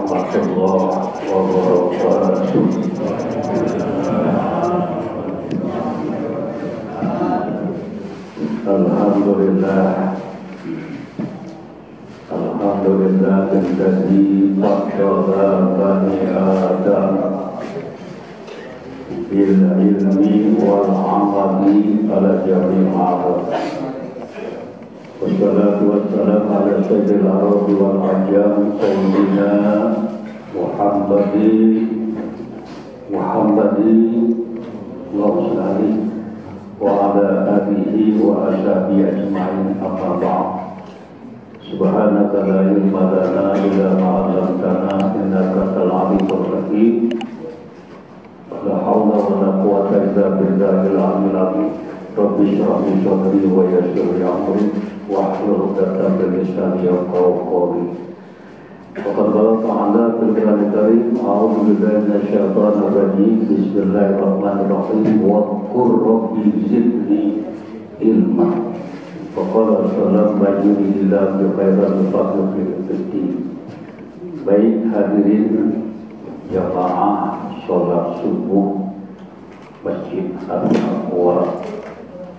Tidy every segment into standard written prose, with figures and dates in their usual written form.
warahmatullahi wabarakatuh. Alhamdulillah, alhamdulillah alladzi faddala bani Adam bil ilmi wal amali ala jami'il a'lam. Wassalatu wassalamu ala sayyidil arabi wal ajam sayyidina Muhammadin wa ala alihi wa ashabihi ajma'in, amma ba'd. Subhanaka la ilma lana illa ma 'allamtana innaka antal 'alimul hakim. La haula wa la quwwata illa billahil 'aliyyil 'azim. Rabbi shrah li sadri wa yassir li amri wahlul 'uqdatam min lisani yafqahu qawli. Faqad qala ta'ala fil Qur'anil Karim, a'udzu billahi minasy syaithanir rajim. Bismillahirrahmanirrahim. Wa qur rabbi zidni ilma. Faqala sallallahu alaihi wasallam bi khairin fadl fid. Baik hadirin jamaah sholat subuh Masjid Al-Taqwa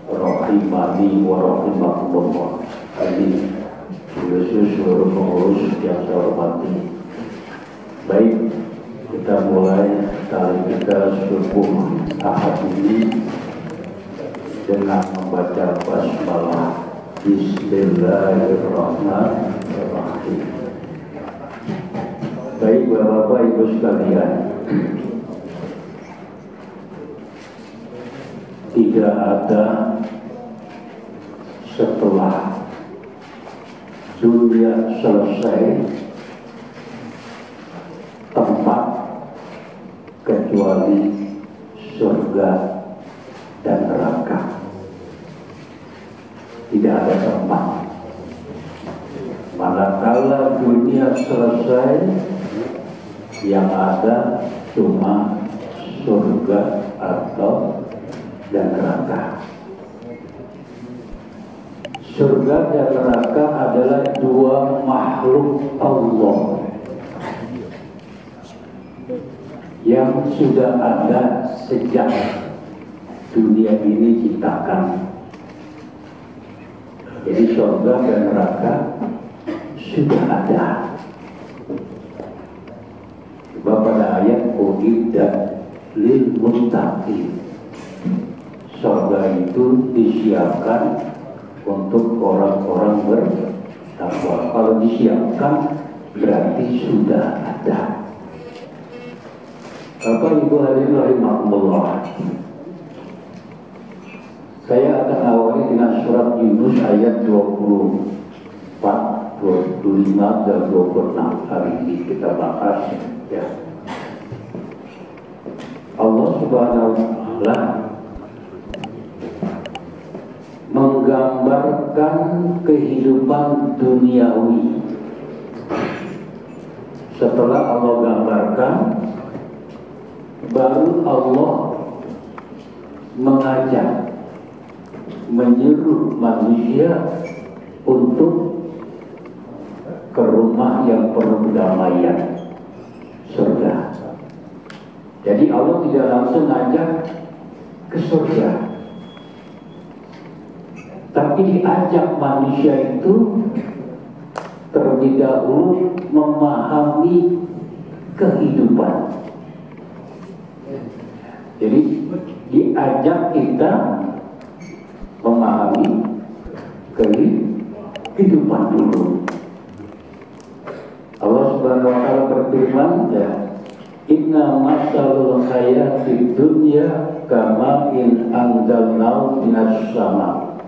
rahimani wa rahimakumullah. Amin. Khusus seluruh pengurus yang saya hormati. Baik, kita mulai tari kita subuh Ahad ini dengan membaca basmalah. Bismillahirrahmanirrahim. Baik Bapak Ibu sekalian, tidak ada setelah dunia selesai tempat kecuali surga dan neraka. Tidak ada tempat. Manakala dunia selesai, yang ada cuma surga atau dan neraka. Surga dan neraka adalah dua makhluk Allah yang sudah ada sejak dunia ini diciptakan. Jadi surga dan neraka sudah ada. Sebab pada ayat uiddat lil muttaqin, surga itu disiapkan untuk orang-orang bertakwa. Kalau disiapkan berarti sudah ada. Bapak Ibu hadirin rahimakumullah, saya akan awali dengan surat Yunus ayat 24, 25 dan 26. Hari ini kita bahas ya. Allah Subhanahu wa Ta'ala menggambarkan kehidupan duniawi. Setelah Allah gambarkan, baru Allah mengajak, menyuruh manusia untuk ke rumah yang penuh damaian, surga. Jadi Allah tidak langsung ngajak ke surga, tapi diajak manusia itu terlebih dahulu memahami kehidupan. Jadi diajak kita memahami kehidupan dulu. Allah Subhanahu wa Ta'ala berfirman, ya, inna masalul hayatid dunya kama in anzalnahu minas sama.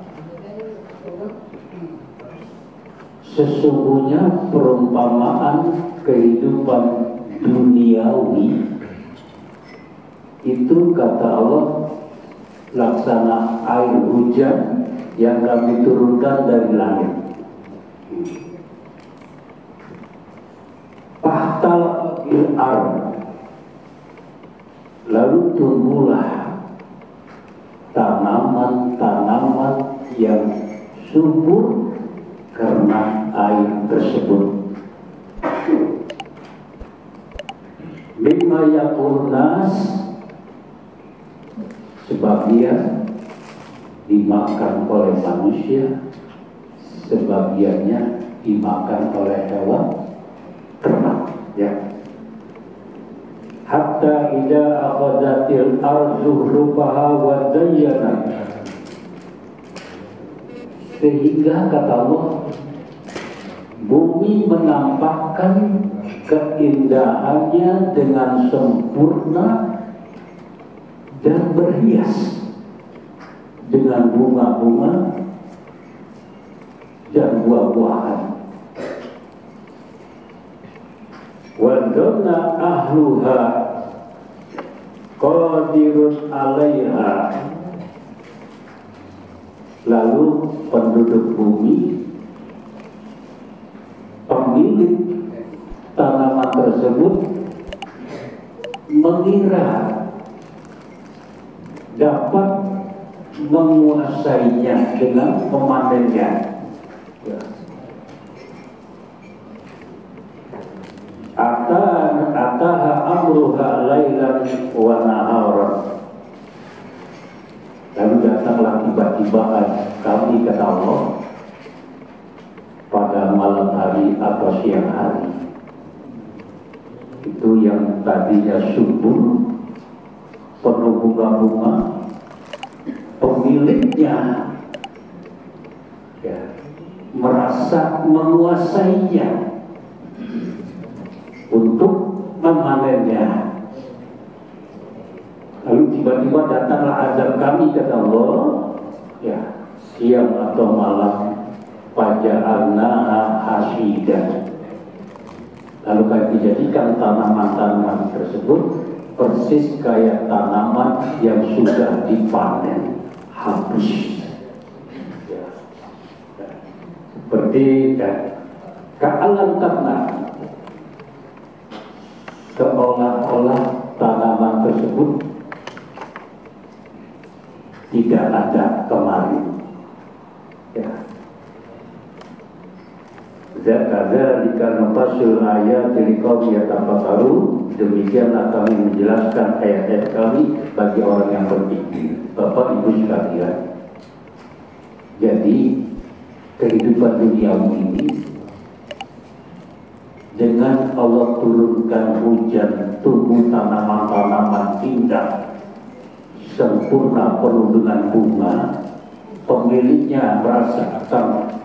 Sesungguhnya perumpamaan kehidupan duniawi itu, kata Allah, laksana air hujan yang kami turunkan dari langit. Fahtal il-ard, lalu tumbuhlah tanaman-tanaman yang subur karena air tersebut. Mimma yakul nas, sebagian dimakan oleh manusia, sebagiannya dimakan oleh hewan ternak, ya. Hatta idza akhadhatil ardu rubaha wa zayyanat, sehingga kata Allah, bumi menampakkan keindahannya dengan sempurna dan berhias dengan bunga-bunga dan buah-buahan. Wa dhanna ahluha qadirun 'alaiha, lalu penduduk bumi, pemilik tanaman tersebut, mengira dapat menguasainya dengan memanennya. Ataha amruha lailan wa naharan, lalu datanglah tiba-tibaan kami, kata Allah, pada malam hari atau siang hari. Itu yang tadinya subur, penuh bunga-bunga, pemiliknya ya, merasa menguasainya untuk memanennya. Lalu tiba-tiba datanglah azab kami, kata Allah, ya, siang atau malam, faja'alnaha hasidan, lalu kami dijadikan tanaman-tanaman tersebut persis kayak tanaman yang sudah dipanen habis, ya. Seperti ka'alam tanah, seolah-olah tanaman tersebut tidak ada kemarin, ya. Zakadzalika nufassilu ayati liqaumin yatafakkarun, demikianlah kami menjelaskan ayat-ayat kami bagi orang yang berpikir. Bapak Ibu sekalian, jadi kehidupan dunia ini, dengan Allah turunkan hujan, tumbuh tanaman-tanaman indah, sempurna, penuh dengan bunga, pemiliknya merasa akan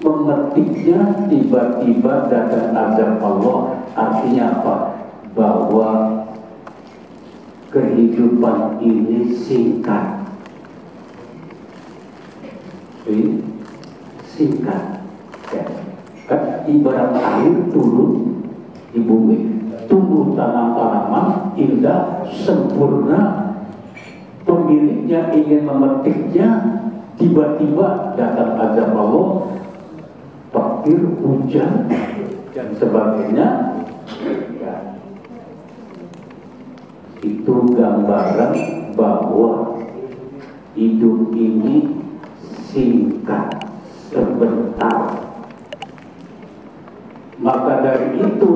memetiknya, tiba-tiba datang azab Allah. Artinya apa? Bahwa kehidupan ini singkat, singkat, ya. Kan ibarat air turun di bumi, tumbuh tanam-tanaman indah, sempurna, pemiliknya ingin memetiknya, tiba-tiba datang azab Allah, petir, hujan dan sebagainya, ya. Itu gambaran bahwa hidup ini singkat, sebentar. Maka dari itu,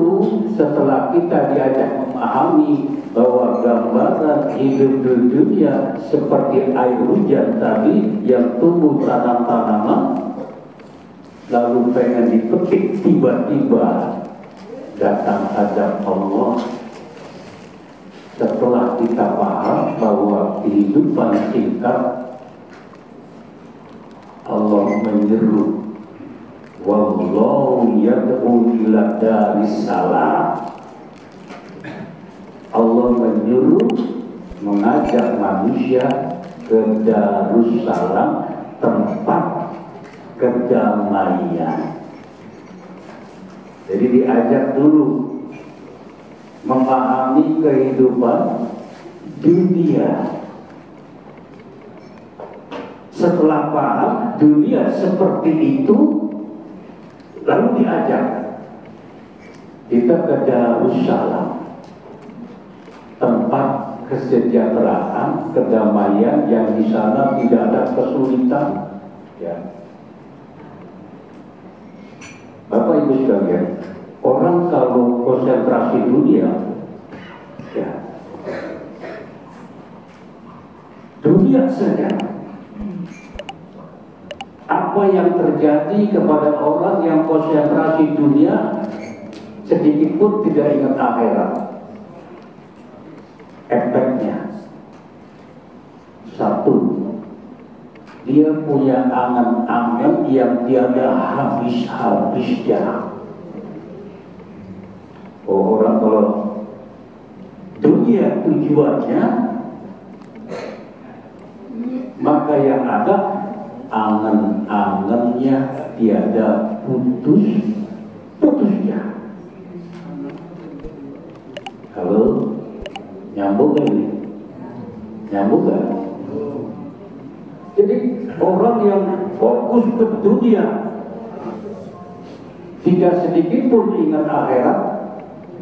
setelah kita diajak memahami bahwa gambaran hidup di dunia seperti air hujan tadi yang tumbuh tanam-tanaman, lalu pengen dipetik, tiba-tiba datang azab Allah. Setelah kita paham bahwa kehidupan singkat, Allah menyeru, wallahu yad'u ila daris salam. Allah menyuruh, mengajak manusia ke Darussalam, tempat kedamaian. Jadi diajak dulu memahami kehidupan dunia. Setelah paham dunia seperti itu, lalu diajak kita ke Darussalam, tempat kesejahteraan, kedamaian, yang di sana tidak ada kesulitan, ya. Bapak Ibu sekalian, orang kalau konsentrasi dunia, lihat saja apa yang terjadi kepada orang yang konsentrasi dunia, sedikit pun tidak ingat akhirat. Efeknya satu, dia punya angan-angan yang tiada habis-habisnya. Orang kalau dunia tujuannya, maka yang ada angan-angannya tiada putusnya. Halo, nyambung gak ini? Nyambung gak? Jadi orang yang fokus ke dunia, tidak sedikit pun ingat akhirat,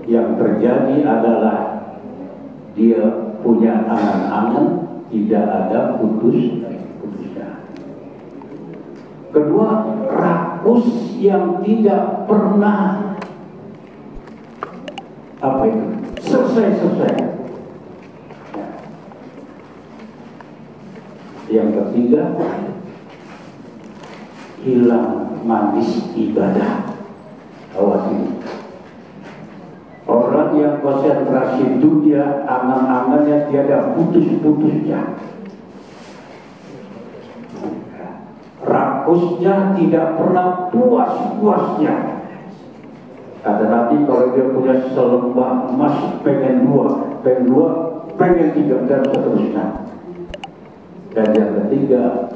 yang terjadi adalah dia punya angan-angan, tidak ada putusnya. Kedua, rakus yang tidak pernah selesai. Yang ketiga, hilang manis ibadah. Awas ini. Orang yang konsentrasi dunia, angan-angannya tiada putus-putusnya. Rakusnya tidak pernah puas-puasnya. Kata Nabi, kalau dia punya selembah emas, pengen dua, pengen tiga, dan seterusnya. Dan yang ketiga,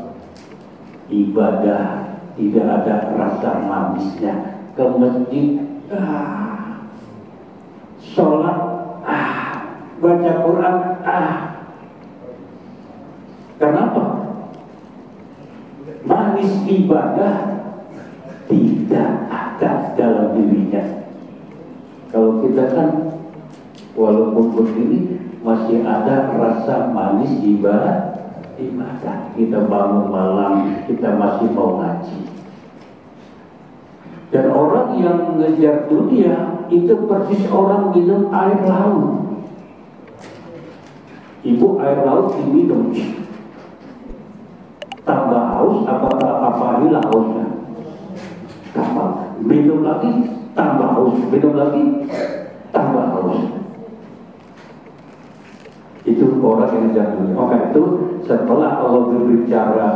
ibadah tidak ada rasa manisnya. Ke masjid, sholat, baca Quran, Kenapa? Manis ibadah tidak ada dalam dirinya. Kalau kita kan walaupun begini masih ada rasa manis ibadah. Kita bangun malam, kita masih mau ngaji. Dan orang yang mengejar dunia itu persis orang minum air laut. Ibu air laut diminum, tambah haus, apa hilang hausnya? Gampang. Minum lagi, tambah haus. Minum lagi, tambah haus. Itu orang yang mengejar dunia. Maka itu setelah Allah berbicara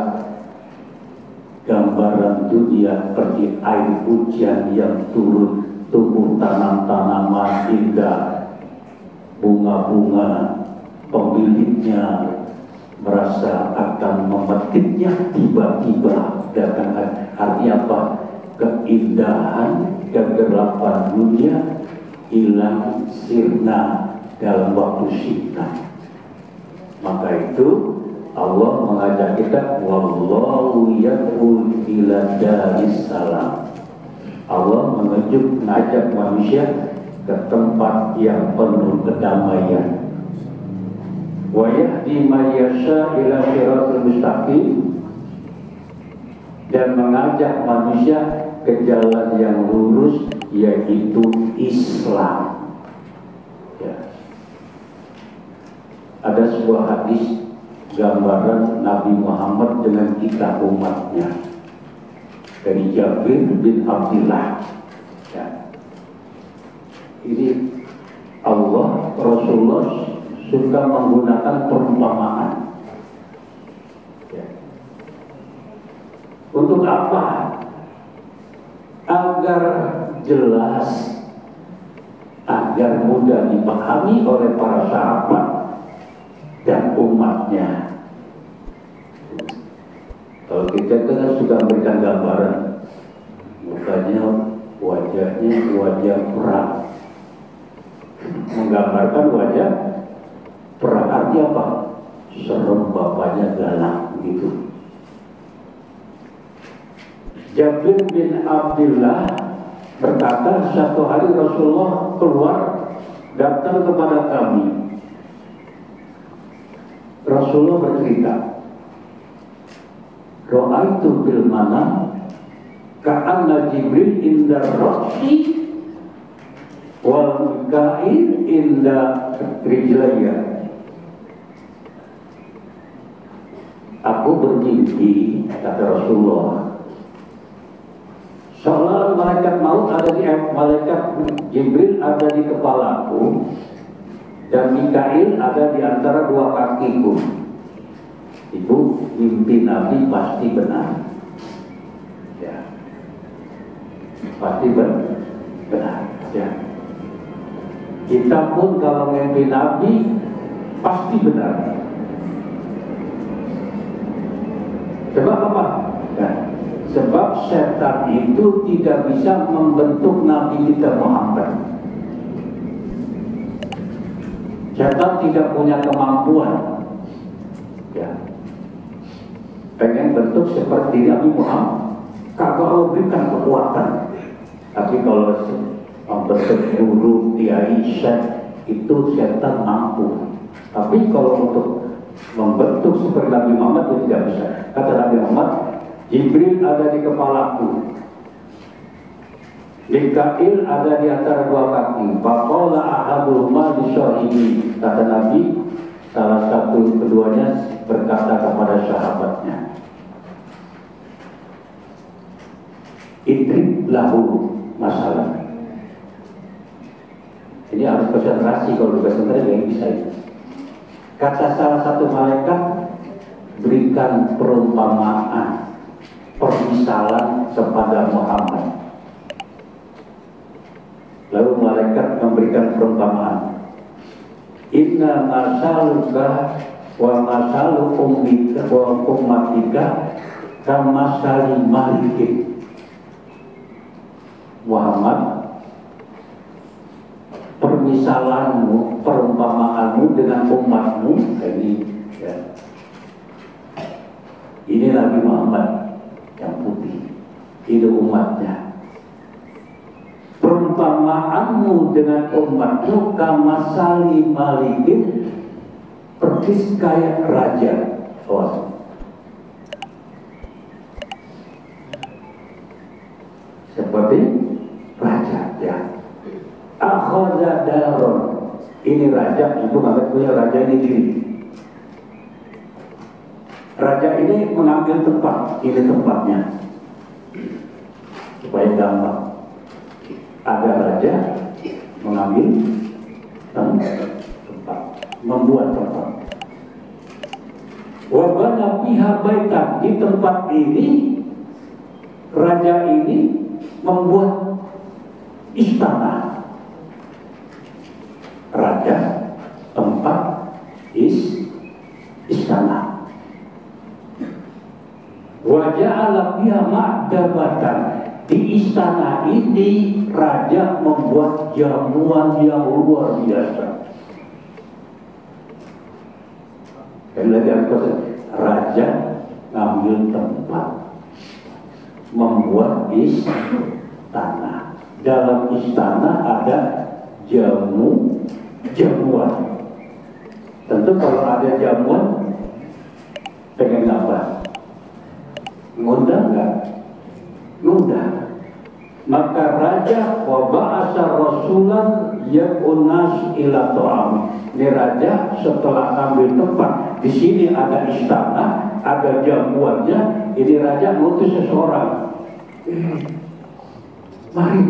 gambaran dunia seperti air hujan yang turun, tumbuh tanaman indah, bunga-bunga, pemiliknya merasa akan memetiknya, tiba-tiba datang. Artinya apa? Keindahan, kegelapan dunia hilang sirna dalam waktu singkat. Maka itu Allah mengajak kita, wallahu yad'u ila daris salam. Allah mengajak manusia ke tempat yang penuh kedamaian. Wa yahdi man yasha ila siratal mustaqim, dan mengajak manusia ke jalan yang lurus, yaitu Islam. Ya. Ada sebuah hadis gambaran Nabi Muhammad dengan kita umatnya dari Jabir bin Abdullah. Ya. Ini Allah, Rasulullah suka menggunakan perumpamaan. Ya. Untuk apa? Agar jelas, agar mudah dipahami oleh para sahabat dan umatnya. Kalau kita kan suka memberikan gambaran, mukanya, wajahnya wajah perang, menggambarkan wajah perang. Artinya apa? Serem, bapaknya galak, begitu. Jabir bin Abdullah berkata, satu hari Rasulullah keluar datang kepada kami. Rasulullah bercerita, ra'aitu bil manam ka'anna Jibril inda ra'si wal Mika'il inda rijlaya. Aku bermimpi, kata Rasulullah, seolah malaikat maut ada di malaikat Jibril ada di kepalaku dan Mikail ada di antara dua kakiku. Itu mimpi Nabi pasti benar. Ya. Pasti benar. Ya. Kita pun kalau mimpi Nabi pasti benar. Sebab apa? Ya. Sebab setan itu tidak bisa membentuk Nabi kita Muhammad. Setan tidak punya kemampuan. Ya. Pengen bentuk seperti Nabi Muhammad, kalau Allah berikan kekuatan. Tapi kalau membentuk guru, kiai, syekh, itu setan mampu. Tapi kalau untuk membentuk seperti Nabi Muhammad itu tidak bisa. Kata Nabi Muhammad, Jibril ada di kepalaku, Mikail ada di antara dua kaki. Faqala ahaduhuma li sahibi. Kata Nabi, salah satu keduanya berkata kepada sahabatnya, idrib lahu masalah. Ini harus konsentrasi, kalau konsentrasi yang bisa itu. Kata salah satu malaikat, berikan perumpamaan, permisalan kepada Muhammad. Lalu malaikat memberikan perumpamaan. Inna masaluka wa masalu ummika wa ummatika kamasali malikin. Muhammad, permisalanmu, perumpamaanmu dengan umatmu, ini ya. Ini Nabi Muhammad yang putih, itu umatnya. Perumpamaanmu dengan umatmu kamasali malikin, persis kayak raja. Oh. Seperti raja, ya. Akhadha daron. Ini raja, itu nggak punya raja ini diri. Raja ini mengambil tempat, ini tempatnya. Supaya gampang. Ada raja mengambil tempat, membuat tempat. Wabana piha baitan, di tempat ini raja ini membuat istana. Raja, tempat, istana. Waja'ala biha ma'dabatan. Di istana ini raja membuat jamuan yang luar biasa. Dan lagi raja ngambil tempat, membuat istana. Dalam istana ada jamuan. Tentu kalau ada jamuan, pengen apa? Ngundang nggak? Ngundang. Maka raja wa ba'asa rasulan yaqunas ila ta'am. Ini raja setelah ambil tempat, di sini ada istana, ada jamuannya. Ini raja ngutus seseorang. Mari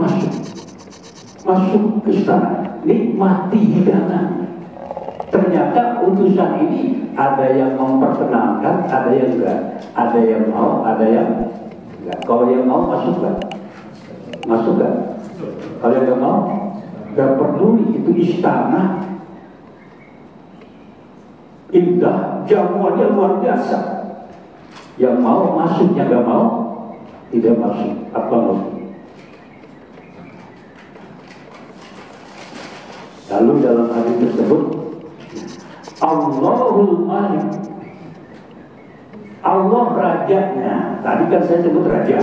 masuk ke istana, nikmati hidangan. Ternyata utusan ini ada yang memperkenalkan, ada yang enggak, ada yang mau, ada yang enggak. Kalau yang mau masuk enggak? Masuk enggak? Kalau yang enggak mau, enggak peduli, itu istana. Indah, jamuannya luar biasa. Yang mau masuk, yang enggak mau tidak masuk. Apa maksudnya? Lalu dalam hadis tersebut, Allahul Malik, Allah rajanya. Tadi kan saya sebut raja,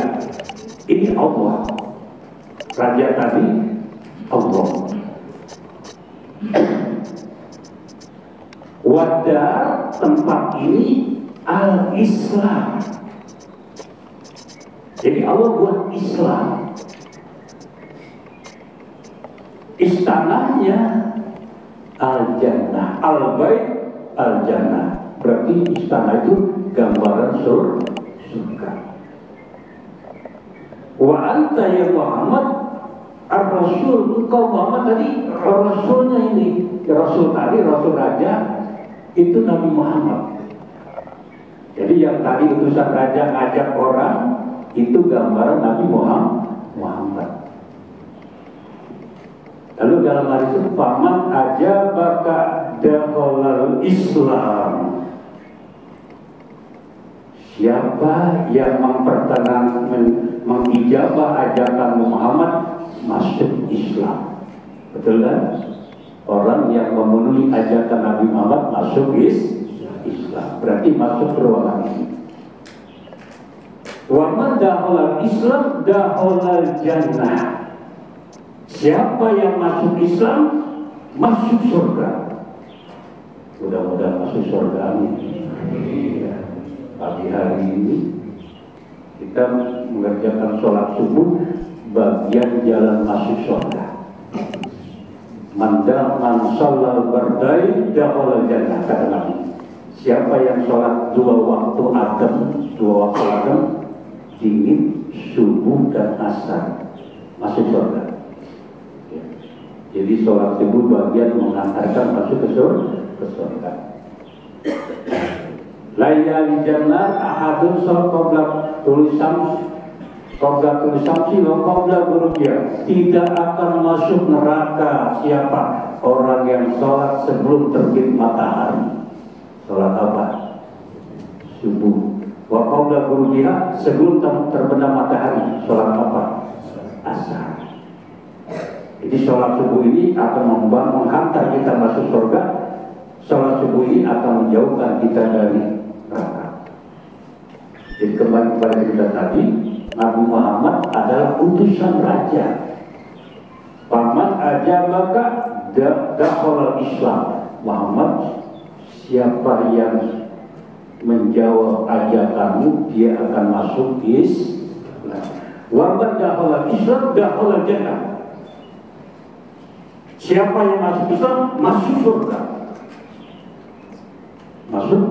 ini Allah. Raja tadi Allah. Wadar, tempat ini al-Islam. Jadi Allah buat Islam. Istananya al-jannah, al-bait al-jannah. Berarti istana itu gambaran surga. Wa anta ya Muhammad ar-rasul, engkau Muhammad tadi rasulnya ini, rasul tadi, rasul raja itu Nabi Muhammad. Jadi yang tadi utusan raja ngajak orang itu gambaran Nabi Muhammad. Lalu dalam hadis itu faman ajabaka dakhalal Islam. Siapa yang mengijabah ajakan Muhammad masuk Islam. Betul kan? Orang yang memenuhi ajakan Nabi Muhammad masuk Islam. Berarti masuk ruangan ini. Wa man dakhala Islam dakhala jannah. Siapa yang masuk Islam masuk surga. Mudah-mudahan masuk surga. Amin. Pagi hari ini kita mengerjakan sholat subuh bagian jalan masuk surga. Man shallal bardai dakhala jannah, kata Nabi. Siapa yang sholat dua waktu adem dingin, subuh dan asar, masuk surga. Jadi sholat subuh bagian mengantarkan masuk ke surga. Layali jannah ahadun qabla tulisam si wa qabla ghurubiyah. Tidak akan masuk neraka siapa? Orang yang sholat sebelum terbit matahari. Sholat apa? Subuh. Wa qabla ghurubiyah, sebelum terbenam matahari. Sholat apa? Asar. Jadi sholat subuh ini akan menghantar kita masuk surga. Sholat subuh ini akan menjauhkan kita dari neraka. Jadi kembali kepada kita tadi, Nabi Muhammad adalah utusan raja. Paman ajabaka dakhala Islam. Muhammad, siapa yang menjawab ajakanmu, dia akan masuk Islam. Wa man dakhala Islam dakhala jannah. Siapa yang masuk Islam masuk surga. Masuk.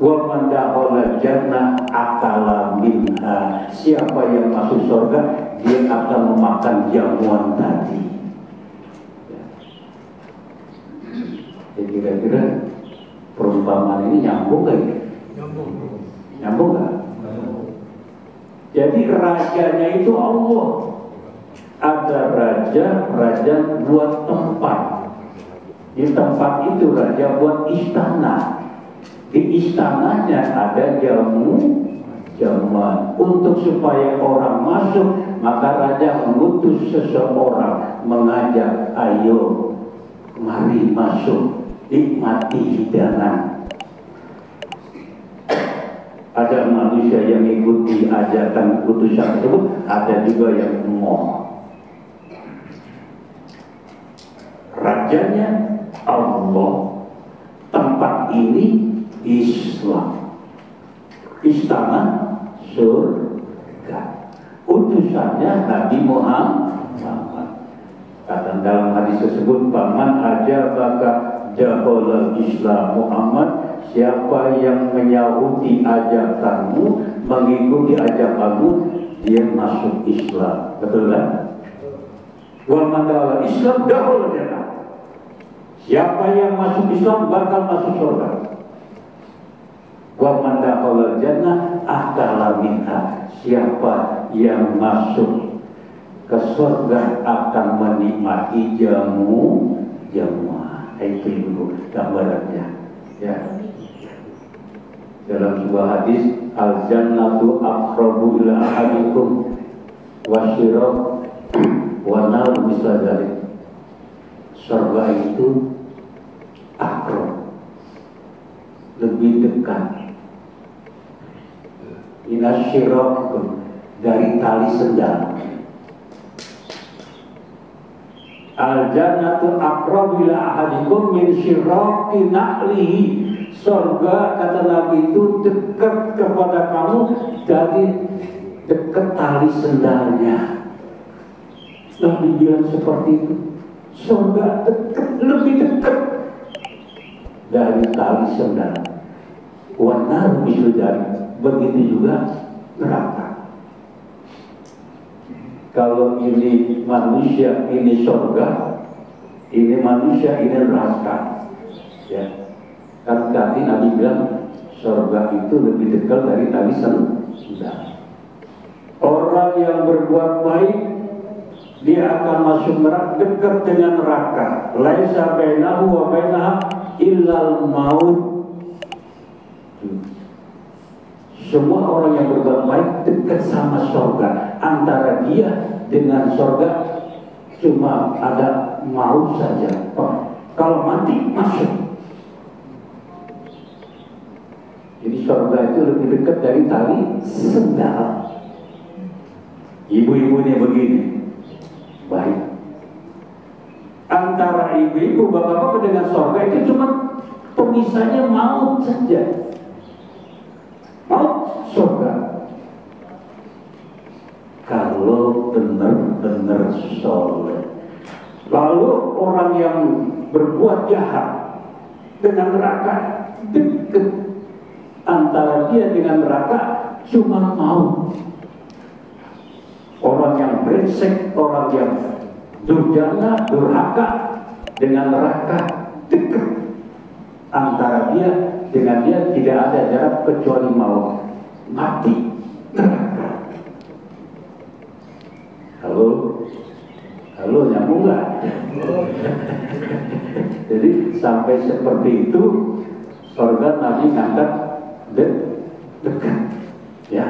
Wa man dakhala jannah akala minha. Siapa yang masuk surga, dia akan memakan jamuan tadi. Jadi kira-kira perumpamaan ini nyambung gak ya? Nyambung gak? Jadi rajanya itu Allah. Ada raja buat tempat. Di tempat itu raja buat istana. Di istananya ada jamuan. Untuk supaya orang masuk, maka raja mengutus seseorang mengajak, ayo mari masuk, nikmati hidangan. Ada manusia yang mengikuti ajakan utusan tersebut, ada juga yang mengoh. Rajanya Allah, tempat ini Islam, istana surga, utusannya Nabi Muhammad. Kata dalam hadis tersebut, paman ajabaka dakhala Islam Muhammad. Siapa yang menyauti ajakanmu, mengikuti ajakanmu, dia masuk Islam. Betul kan? Wa man dakhala Islam dakhala jannah. Siapa yang masuk Islam bakal masuk surga. Wa man dakhala jannah akala minha. Siapa yang masuk ke surga akan menikmati jamuan. Itu dulu gambarannya. Ya. Dalam sebuah hadis, al-jannatu aqrabu ila ahadikum wasyirab wa nar misla dzalik. Surga itu akrab, lebih dekat. Inasyirab dari tali sendal. Al-jannatu aqrabu ila ahadikum min syiraqi na'lihi. Surga, kata Nabi, itu dekat kepada kamu dari dekat tali sendalnya. Nabi bilang seperti itu. Surga dekat, lebih dekat dari tali sendal. Wanar misudari, begitu juga neraka. Kalau ini manusia, ini surga, ini manusia, ini neraka. Ya. Kan tadi Nabi bilang surga itu lebih dekat dari tali sendal. Orang yang berbuat baik dia akan masuk neraka, dekat dengan neraka. Laisa bainahu wa bainaha illal maut. Semua orang yang berbuat baik dekat sama surga. Antara dia dengan surga cuma ada maut saja. Kalau mati masuk. Jadi surga itu lebih dekat dari tali sendal. Ibu-ibunya begini, baik. Antara ibu-ibu, bapak-bapak dengan surga itu cuma pemisahnya maut saja. Maut surga. Kalau benar-benar soleh. Lalu orang yang berbuat jahat dengan neraka dekat. Antara dia dengan neraka cuma maut. Orang yang brengsek, orang yang durjana, durhaka dengan neraka dekat. Antara dia dengan dia tidak ada jarak kecuali maut. Mati neraka. Halo nyambung nggak? Jadi sampai seperti itu surga Nabi ngangkat dekat, ya.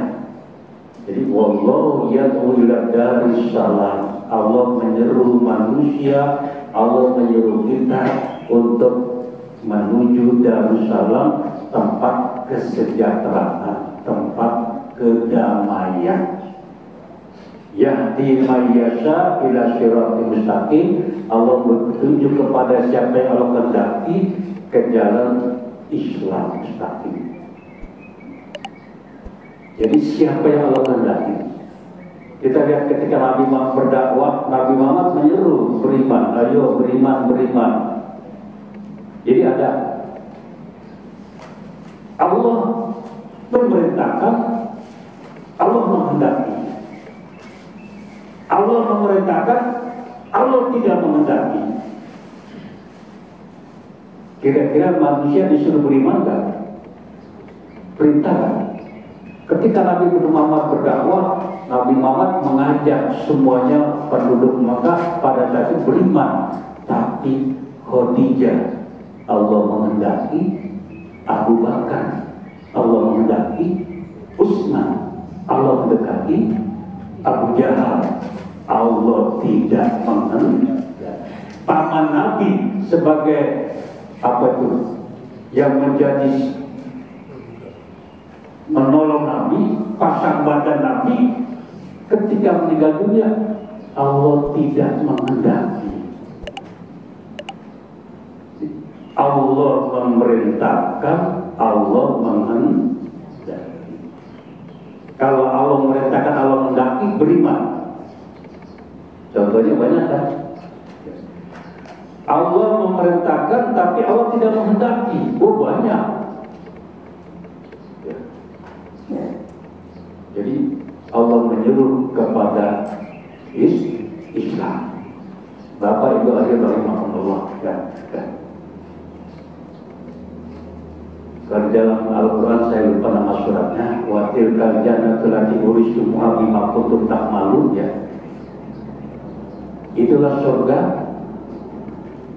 Jadi wallahu yad'u ila daris salam. Allah menyeru manusia, Allah menyeru kita untuk menuju Darussalam, tempat kesejahteraan, tempat kedamaian. Yahdi mayyasha ila siratal mustaqim. Allah bertunjuk kepada siapa yang Allah kehendaki ke jalan Islam mustaqim. Jadi siapa yang Allah kehendaki? Kita lihat ketika Nabi Muhammad berdakwah, Nabi Muhammad menyeru beriman, ayo beriman, beriman. Jadi ada Allah memerintahkan, Allah menghendaki. Allah memerintahkan, Allah tidak menghendaki. Kira-kira manusia disuruh beriman enggak? Perintah kan? Ketika Nabi Muhammad berdakwah, Nabi Muhammad mengajak semuanya penduduk Makkah pada saat itu beriman. Tapi Khadijah Allah menghendaki, Abu Bakar Allah menghendaki, Utsman Allah menghendaki, Abu Jahal Allah tidak menghendaki. Paman Nabi sebagai apa itu yang menjadi menolong Nabi, pasang badan Nabi, ketika meninggal dunia Allah tidak menghendaki. Allah memerintahkan, Allah menghendaki. Kalau Allah memerintahkan, Allah menghendaki, beriman. Contohnya banyak kan? Allah memerintahkan tapi Allah tidak menghendaki. Oh banyak. Jadi Allah menyuruh kepada Islam. Bapak Ibu rahimahumullah kan. Kalau dalam Al-Quran saya lupa nama suratnya, wa tilkal jannatu allati uristumuha bima kuntum ta'malun, ya. Itulah surga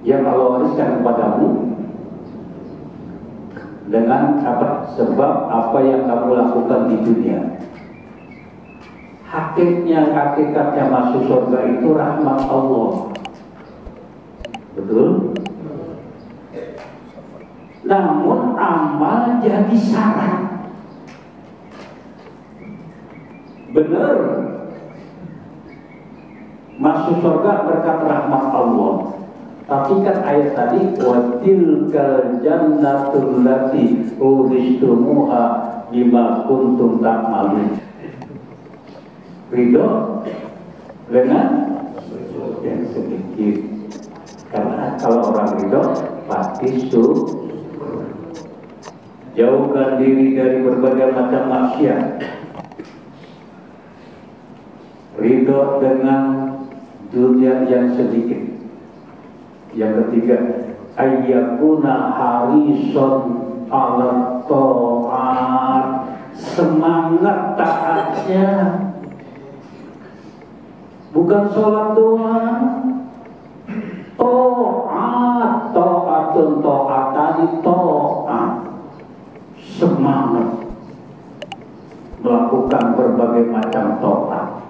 yang Allah wariskan kepadamu dengan apa? Sebab apa yang kamu lakukan di dunia. Hakikatnya masuk surga itu rahmat Allah. Betul? Namun amal jadi syarat. Benar. Masuk surga berkat rahmat Allah. Tapi kan ayat tadi wa tilkal jannatul lati uristumuha bima kuntum ta'malun. Ridho dengan yang sedikit. Karena kalau orang ridho pasti surga. jauhkan diri dari berbagai macam maksiat, ridho dengan dunia yang sedikit. Yang ketiga, ayyakuna harison ala ta'at, semangat taatnya bukan sholat doang. Ta'atun ta'atani ta'at, semangat melakukan berbagai macam ta'at.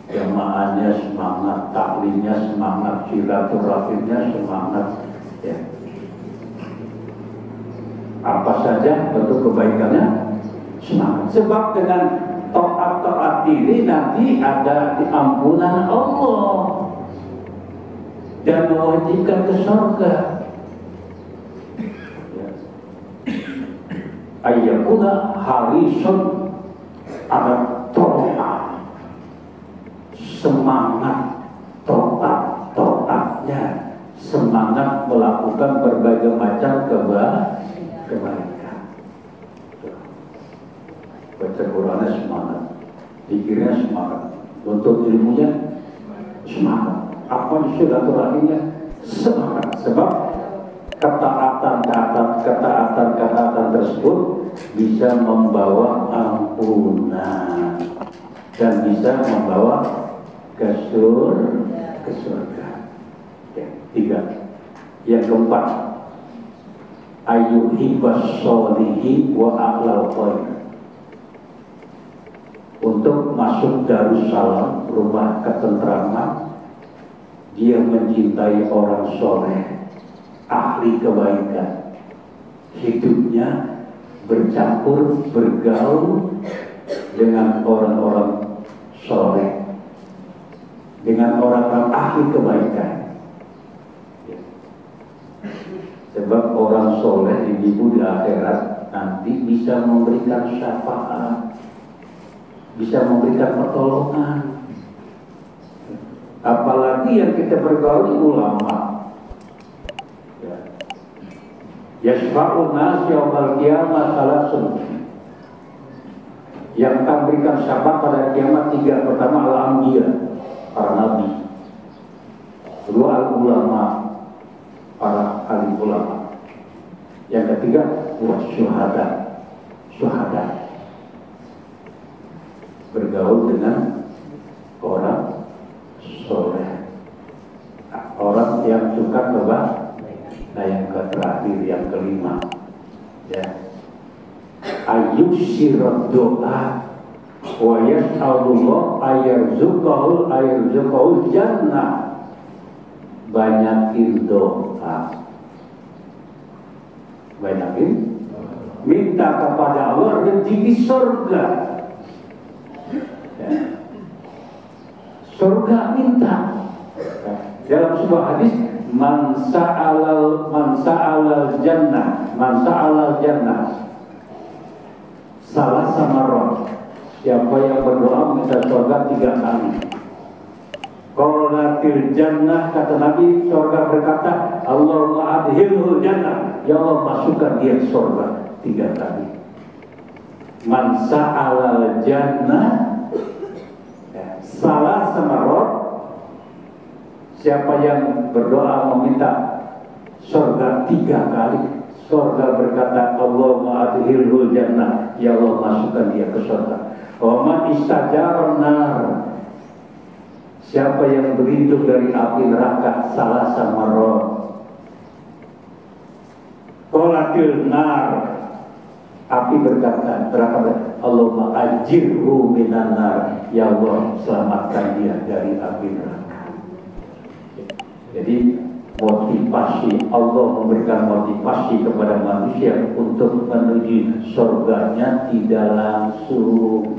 Jamaahnya semangat, taklimnya semangat, silaturahimnya semangat, ya. Apa saja bentuk kebaikannya semangat. Sebab dengan taat ini nanti ada ampunan Allah dan mewajibkan ke surga. Ayyakuna harisun ala ta'at, semangat taatnya, semangat melakukan berbagai macam kebaikan. Baca Qurannya semangat, pikirnya semangat, untuk ilmunya semangat, apa silaturahimnya semangat. Sebab ketaatan tersebut bisa membawa ampunan dan bisa membawa ke surga. Ya, 3. Yang keempat, ayyuhibbas sholihi wa a'lal khair. Untuk masuk Darussalam, rumah ketentraman, dia mencintai orang soleh, ahli kebaikan, hidupnya bercampur, bergaul dengan orang-orang soleh, dengan orang-orang ahli kebaikan. Sebab orang soleh di akhirat nanti bisa memberikan syafaat, bisa memberikan pertolongan. Apalagi yang kita bergaul ulama. Yasfa'un nas yaumal qiyamah salasun. Yang akan berikan syafaat pada kiamat 3. Pertama al-anbiya, para nabi. Kedua al-ulama, para alim ulama. Yang ketiga syuhada, bergaul dengan orang soleh, orang yang suka kebaikan. Nah, yang terakhir, yang kelima, ya, ayyuksirad doa wa yas'alullah ayarzuqahul jannah. Banyakin doa, banyakin minta kepada Allah rezeki surga, ya. Surga minta. Dalam sebuah hadis, man sa'alal jannah salah samarot. Siapa yang berdoa minta surga 3 kali. Qolatil jannah, kata Nabi, surga berkata, Allahumma adhilhul jannah, ya Allah masukkan dia surga 3 kali. Man sa'alal jannah salah samarot, siapa yang berdoa meminta surga 3 kali, surga berkata, Allahumma adhilhul jannah, ya Allah masukkan dia ke surga. Wa man istajaran nar, siapa yang berlindung dari api neraka salah samarot. Qolatil nar, api berkata, Allahumma ajirhu minan nar, ya Allah selamatkan dia dari api neraka. Jadi motivasi, Allah memberikan motivasi kepada manusia untuk menuju surganya tidak langsung,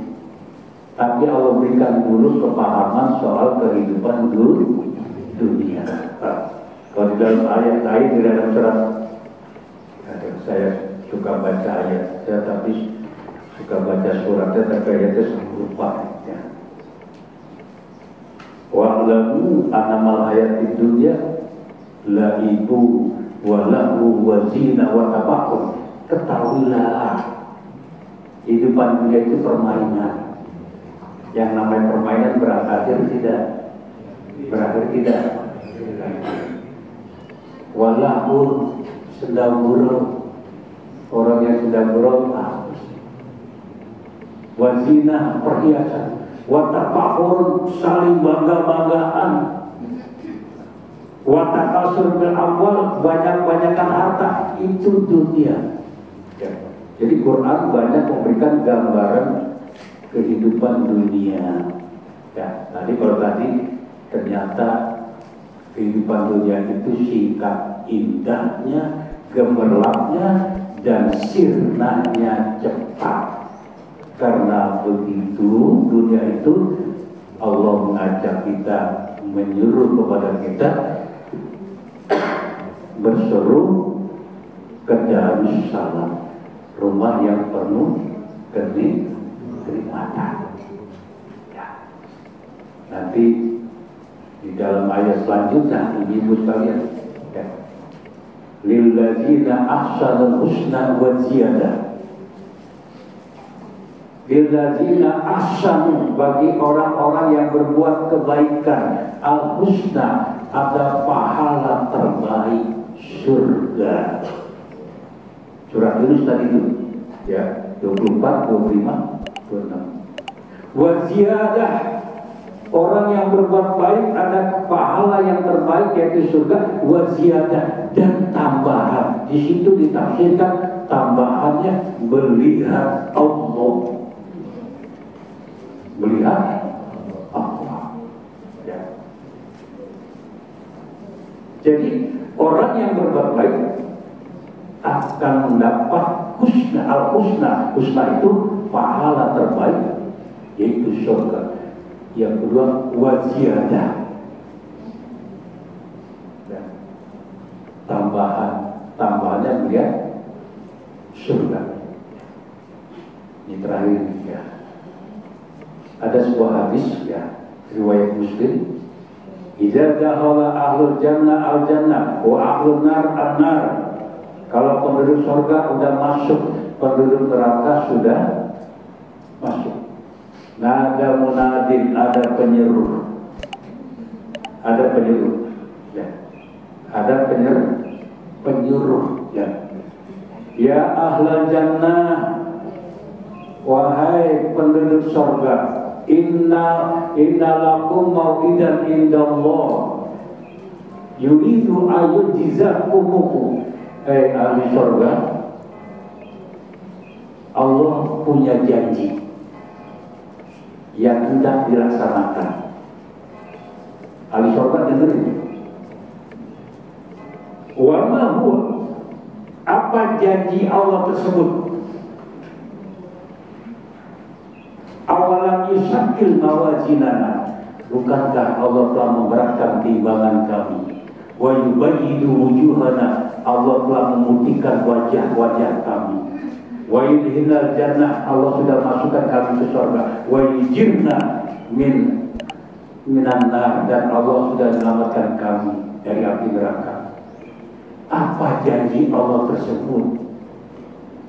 tapi Allah berikan dulu kepahaman soal kehidupan dunia. Kalau di dalam ayat lain, di dalam surat, saya suka baca ayat, tapi suka baca suratnya, tapi ayatnya lupa. Ya. Wa'lamu annamal hayatid dunya laibu wa lahu wa zina wa tafakur. ketahuilah kehidupan dunia itu permainan. Yang namanya permainan berakhir tidak? Berakhir tidak. Walaupun sedang buruk, orang yang sedang berontak, wazina perhiasan, watafahur saling bangga-banggaan, watakasur bil amwal banyak-banyakan harta, itu dunia. Jadi Quran banyak memberikan gambaran kehidupan dunia. Ya, tadi kalau tadi ternyata kehidupan dunia itu singkat indahnya, gemerlapnya, dan sirnanya cepat. Karena begitu dunia itu Allah mengajak kita, menyuruh kepada kita berseru ke Darussalam, rumah yang penuh kenikmatan. Ya. Nanti di dalam ayat selanjutnya, ibu sekalian, ya. Lilladzina ahsanul husna wa ziyadah. Lilladzina ahsanu, bagi orang-orang yang berbuat kebaikan, al-husna, ada pahala terbaik, surga. Surat Yunus tadi itu, ya, 24, 25, 26. Wa ziyadah, orang yang berbuat baik ada pahala yang terbaik yaitu surga, wa ziyadah, dan tambahan. Di situ ditafsirkan tambahannya melihat Allah. Melihat Allah. Ya. Jadi orang yang berbuat baik akan mendapat husna, al-husna. Husna itu pahala terbaik, yaitu surga. Yang kedua, waziyadah, ya. Tambahannya melihat surga. Ini terakhir, ya. Ada sebuah hadis, ya, riwayat Muslim. Idza dakhala ahlul jannah al-jannah wa ahlun nar an-nar. Kalau penduduk surga sudah masuk, penduduk neraka sudah masuk. Nada munadin, ada penyeru. Ada penyeru. Ya. Ada penyuruh, ya. Ya ahlal jannah, wahai penduduk surga, Inna lakum mau'idan indallah yuridu ayyujizakumuhu. Ahli surga, Allah punya janji yang hendak dilaksanakan. Ahli surga dengerin. Wa ma huwa, apa janji Allah tersebut? Awalam yusakil mawazinana, bukankah Allah telah memberatkan timbangan kami? Wa yubayyidu wujuhana, Allah telah memutihkan wajah-wajah kami. Wa yudhinal jannah, Allah sudah masukkan kami ke surga. Wa yujirna minan nar, dan Allah sudah selamatkan kami dari api neraka. Apa janji Allah tersebut?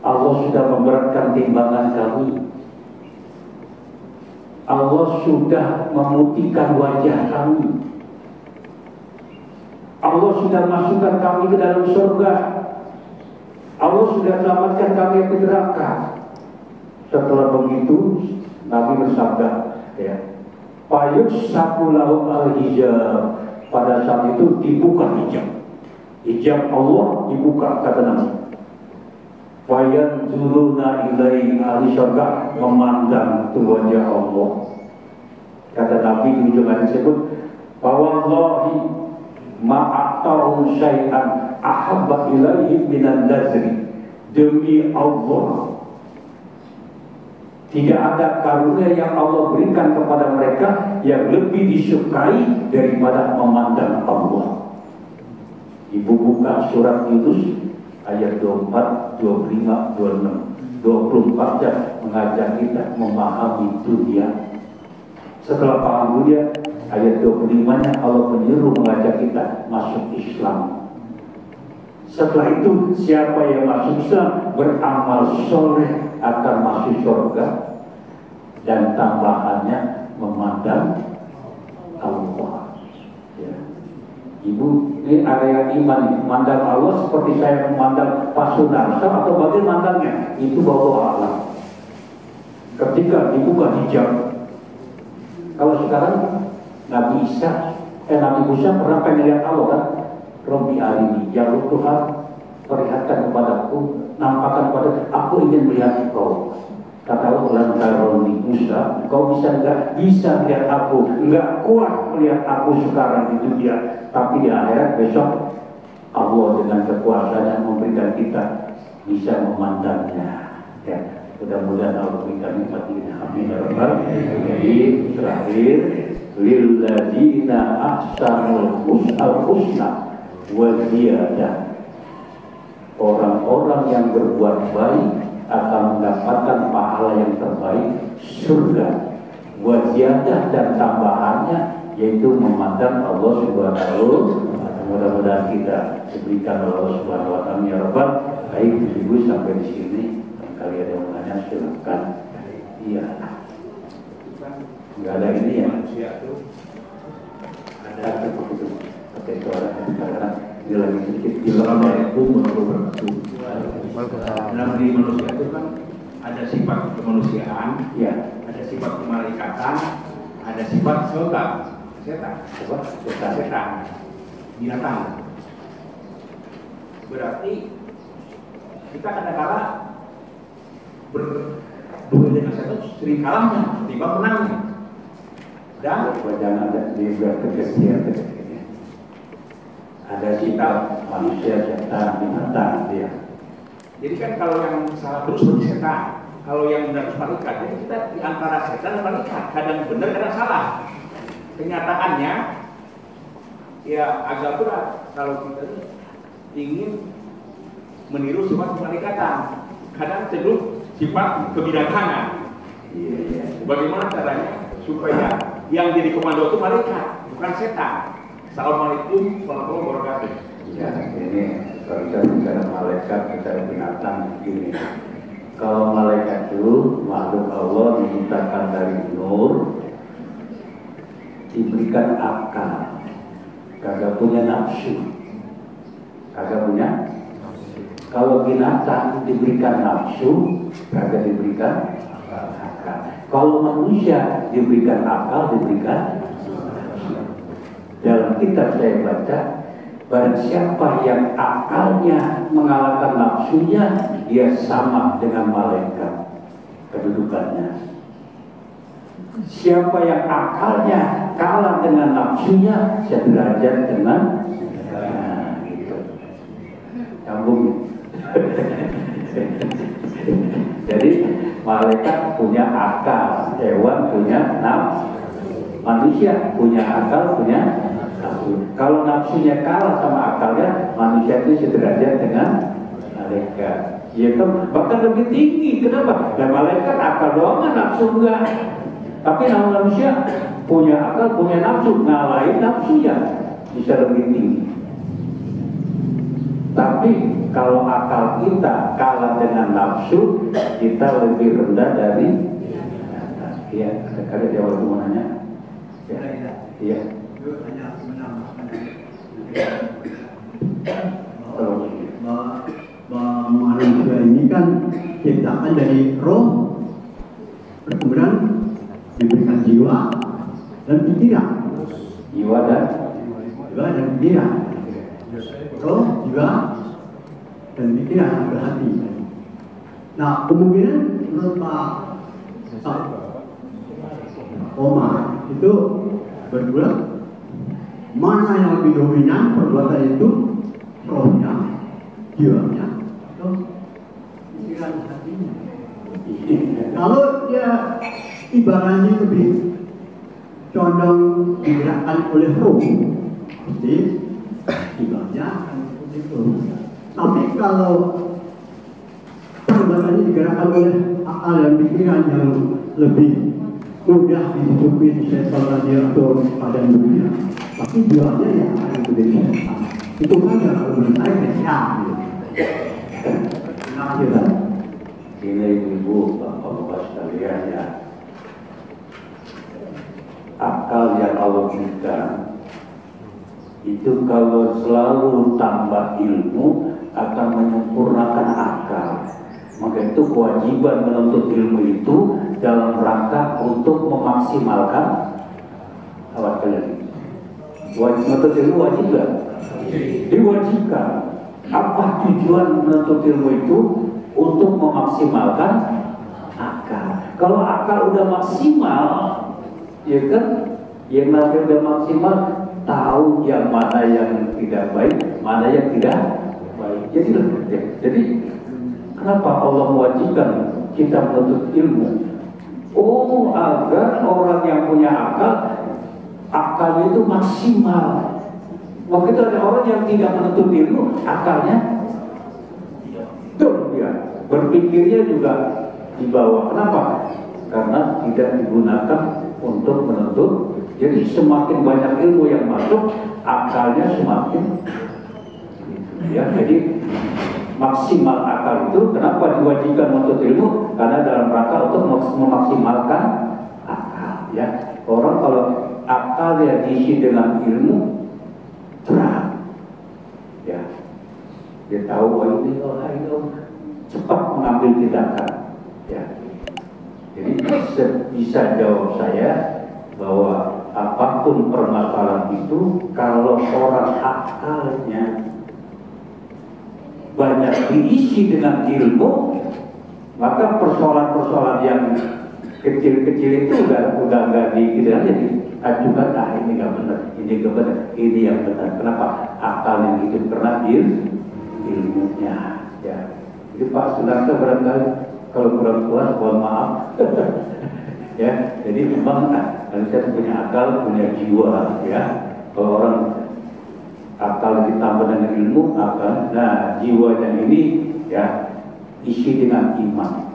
Allah sudah memberatkan timbangan kami. Allah sudah memutihkan wajah kami. Allah sudah masukkan kami ke dalam surga. Allah sudah selamatkan kami dari neraka. Setelah begitu, Nabi bersabda, ya, Fayukshafu lahum al-hijab. Pada saat itu dibuka hijab. Hijab Allah dibuka, kata Nabi. Fayanzuruna ilaihi, ahli surga memandang itu wajah Allah. Kata Nabi di ujung hadis tersebut, wallahi ma'atahum syai'an ahabba ilaihi minan nazri. Demi Allah, tidak ada karunia yang Allah berikan kepada mereka yang lebih disukai daripada memandang Allah. Ibu buka surat Yunus ayat 24, 25, 26, 24 jam mengajak kita memahami dunia. Setelah paham dunia, ayat 25-nya Allah menyuruh mengajak kita masuk Islam. Setelah itu siapa yang masuk Islam beramal soleh akan masuk surga, dan tambahannya memandang Allah. Ya. Ibu, ini area iman, memandang Allah seperti saya memandang Pak Sunarso atau bagaimana mandangnya? Itu bawa Allah. Ketika dibuka hijab, kalau sekarang Nabi Musa pernah pengen lihat Allah kan? Robbi arini, ya Tuhan, perlihatkan kepadaku, nampakkan kepada aku ingin melihat Engkau. Kata Allah, lantaroni Musa, kau bisa melihat aku, enggak kuat melihat aku sekarang di dunia, tapi di akhirat besok Allah dengan kekuasaannya memberikan kita bisa memandangnya. Ya, mudah-mudahan Allah berikan nikmat ini. Amin ya rabbal. Jadi terakhir, lilladzina ahsanul husna wa ziyadah. Orang-orang yang berbuat baik akan mendapatkan pahala yang terbaik, surga, wa ziyadah, dan tambahannya yaitu memandang Allah Subhanahu wa ta'ala. Mudah-mudahan kita diberikan oleh Allah Subhanahu wa ta'ala ya rabbal. Baik, Ibu sampai di sini. Kali ada yang menanya silakan. Iya. Enggak ada ini ya. Ada begitu. Oke, suara ini lagi sedikit. Assalamualaikum warahmatullahi wabarakatuh. Dalam diri manusia itu kan ada sifat kemanusiaan, ya, ada sifat kemalaikatan, ada sifat setan, binatang. Berarti kita kadang-kadang berduel dengan setan sering kalahnya, tiba menangnya. Dan jangan ada di berkesian. Ada sifat manusia, setan, binatang, ya. Jadi kan kalau yang salah terus seperti setan, kalau yang benar terus malaikat. Jadi kita di antara setan dan malaikat, kadang benar, kadang salah. Kenyataannya, ya agak berat kalau kita ingin meniru sifat kemalaikatan. Kadang cenderung sifat kebinatangan. Iya. Bagaimana caranya supaya yang jadi komando itu malaikat, bukan setan. Assalamualaikum warahmatullahi wabarakatuh. Ya, ini kalau kita bicara malaikat, bicara binatang begini. Kalau malaikat itu makhluk Allah diciptakan dari nur, diberikan akal, kagak punya nafsu, kagak punya. Kalau binatang diberikan nafsu, kagak diberikan akal. Kalau manusia diberikan akal, diberikan nafsu. Dalam kitab saya baca, barang siapa yang akalnya mengalahkan nafsunya, dia sama dengan malaikat kedudukannya. Siapa yang akalnya kalah dengan nafsunya, sederajat dengan gitu. Nyambung. Jadi malaikat punya akal, hewan punya nafsu, manusia punya akal, punya nafsu. Kalau nafsunya kalah sama akalnya, manusia itu sederajat dengan malaikat. Ya kan, bahkan lebih tinggi. Kenapa? Dan malaikat akal doang, nafsu enggak. Tapi manusia punya akal, punya nafsu, ngalahin nafsunya bisa lebih tinggi. Tapi kalau akal kita kalah dengan nafsu, kita lebih rendah dari. Ya, ada kali dia waktu mau nanya. Iya. Manusia ini kan ciptaan dari roh, kemudian diberikan jiwa dan pikiran. Jiwa dan pikiran. Roh, jiwa dan pikiran berhati. Nah, kemungkinan menurut Pak Omar itu berdua, mana yang lebih dominan perbuatan itu, rohnya, jiwanya, atau pikiran hatinya. Kalau dia ibaratnya lebih condong digerakkan oleh roh, jadi jiwanya akan seperti itu. Tapi kalau perbuatannya digerakkan oleh akal dan pikiran yang lebih mudah ditutupi setan tadi atau pada dunia, tapi jiwanya ya akan menjadi setan. Itu saja kalau menurut saya bisa. Terima kasih Pak. Ini ibu bapak-bapak sekalian ya, akal yang Allah berikan itu kalau selalu tambah ilmu akan menyempurnakan akal. Maka itu kewajiban menuntut ilmu itu dalam rangka untuk memaksimalkan awal kalian. Wajib menuntut ilmu wajib gak? Diwajibkan. Apa tujuan menuntut ilmu itu? Untuk memaksimalkan akal. Kalau akal udah maksimal, ya kan, yang namanya udah maksimal, tahu yang mana yang tidak baik, mana yang tidak baik. Jadi kenapa Allah mewajibkan kita menuntut ilmu? Oh, agar orang yang punya akal, akalnya itu maksimal. Waktu itu ada orang yang tidak menuntut ilmu, akalnya ya, berpikirnya juga di bawah. Kenapa? Karena tidak digunakan untuk menuntut. Jadi semakin banyak ilmu yang masuk, akalnya semakin ya. Jadi maksimal akal itu kenapa diwajibkan menuntut ilmu? Karena dalam rangka untuk memaksimalkan akal ya. Orang kalau akal yang diisi dengan ilmu terang ya, dia tahu ini cepat mengambil tindakan ya. Jadi bisa jawab saya bahwa apapun permasalahan itu, kalau orang akalnya banyak diisi dengan ilmu, maka persoalan-persoalan yang kecil-kecil itu udah nggak dikira aja diajukan. Ini nggak benar, ini nggak benar, ini yang benar. Kenapa? Akal yang hidup karena ilmunya ya. Jadi Pak Sunarso barangkali kalau kurang puas, mohon maaf. Ya, jadi memang manusia punya akal, punya jiwa ya. Kalau orang akal ditambah dengan ilmu, akal, nah jiwanya ini ya isi dengan iman,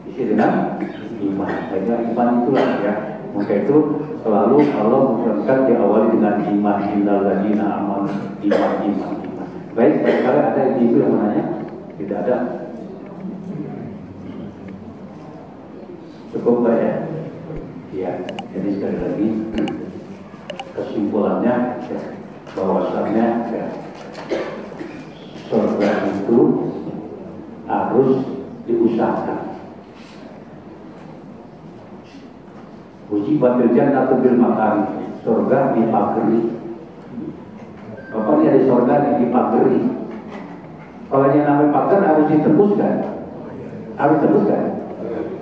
isi dengan iman. Sehingga iman itulah ya. Maka itu selalu Allah mengucapkan diawali dengan iman, innalladzina amanu, iman. Baik, barangkali ada ibu yang menanya? Tidak ada. Cukup Pak ya? Ya, jadi sekali lagi kesimpulannya ya, bahwasannya ya, surga itu harus diusahakan. Uji batil jannah bil makari, surga dipagari. Bapak ini ada surga dipagari. Kalau yang namanya pagar harus ditembuskan, harus ditembuskan.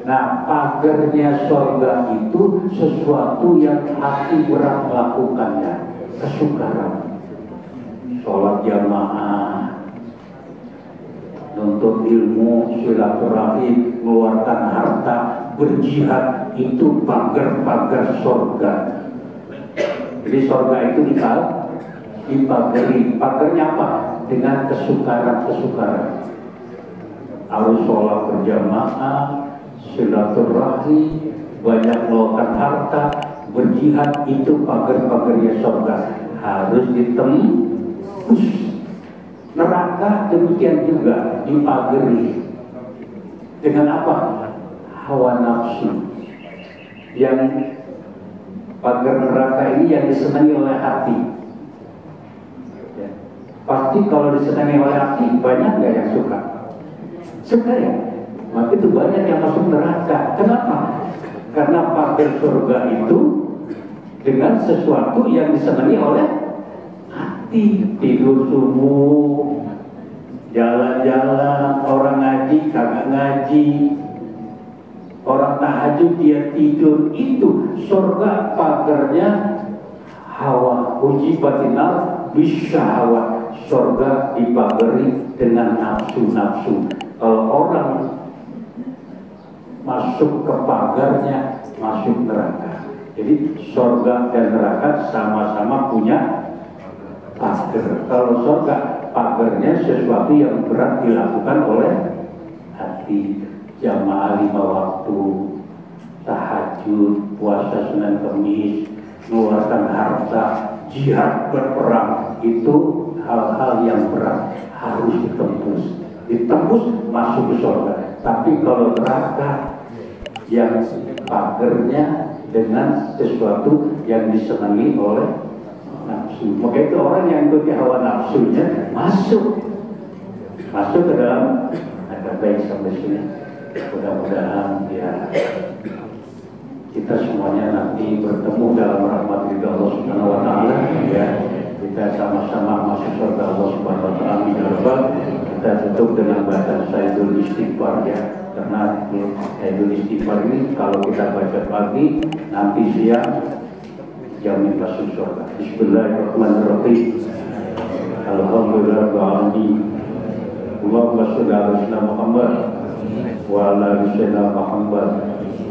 Nah, pagarnya surga itu sesuatu yang hati berat melakukannya, kesukaran, sholat jamaah, nuntut ilmu, silaturahim, mengeluarkan harta, berjihad, itu pagar-pagar surga. Jadi surga itu dipagari. Pagarnya apa? Dengan kesukaran-kesukaran. Harus sholat berjamaah, silaturahim, banyak mengeluarkan harta, berjihad, itu pagar-pagarnya surga. Harus ditembus. Neraka demikian juga dipagari. Dengan apa? Hawa nafsu. Yang pagar neraka ini yang disenangi oleh hati. Ya. Pasti kalau disenangi oleh hati, banyak nggak yang suka? Suka ya? Maka itu banyak yang masuk neraka. Kenapa? Karena pagar surga itu dengan sesuatu yang disenangi oleh hati. Tidur subuh, jalan-jalan, orang ngaji kagak ngaji, orang tahajud dia tidur, itu surga pagarnya hawa. Uji batinal bisa hawa. Surga dipagari dengan nafsu-nafsu. Kalau orang masuk ke pagarnya, masuk neraka. Jadi surga dan neraka sama-sama punya pagar. Kalau surga pagarnya sesuatu yang berat dilakukan oleh hati. Jamaah 5 waktu, tahajud, puasa Senin Kemis, mengeluarkan harta, jihad berperang, itu hal-hal yang berat harus ditembus masuk ke surga. Tapi kalau neraka yang pagernya dengan sesuatu yang disenangi oleh nafsu, maka itu orang yang ikuti hawa nafsunya masuk ke dalam. Ada baik sampai sini. Mudah-mudahan ya kita semuanya nanti bertemu dalam rahmat ridha Allah Subhanahu wa taala, ya. Kita sama-sama masuk surga Allah Subhanahu wa taala. Kita tutup dengan bacaan Sayyidul Istighfar, ya. Karena Sayyidul Istighfar ini kalau kita baca pagi, nanti siang jamin masuk surga. Bismillahirrahmanirrahim. Alhamdulillahirabbil alamin. Allahumma shalli ala sayyidina Muhammad wa ala ali sayyidina Muhammad.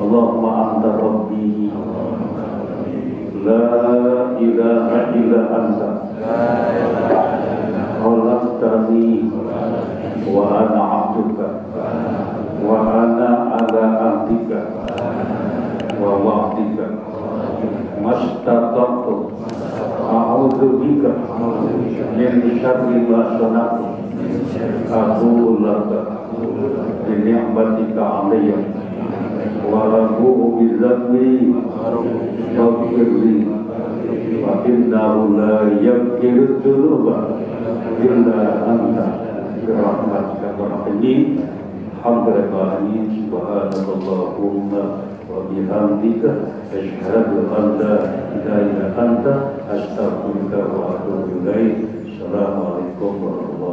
Allahumma anta rabbi la ilaha illa anta khalaqtani wa ana 'abduka wa ana ala ahdika wa wa'dika mastata'tu a'udzu bika min syarri ma sana'tu aqulu laka bi ni'matika 'alayya wa abu'u bi dzambi faghfirli wa innahu la yaghfiru dzunuba illa anta bi rahmatika warhamni. Alhamdulillah, subhanallahumma wa bihamdika asyhadu an la ilaha illa anta astaghfiruka wa atubu ilaik. Assalamualaikum warahmatullahi wabarakatuh.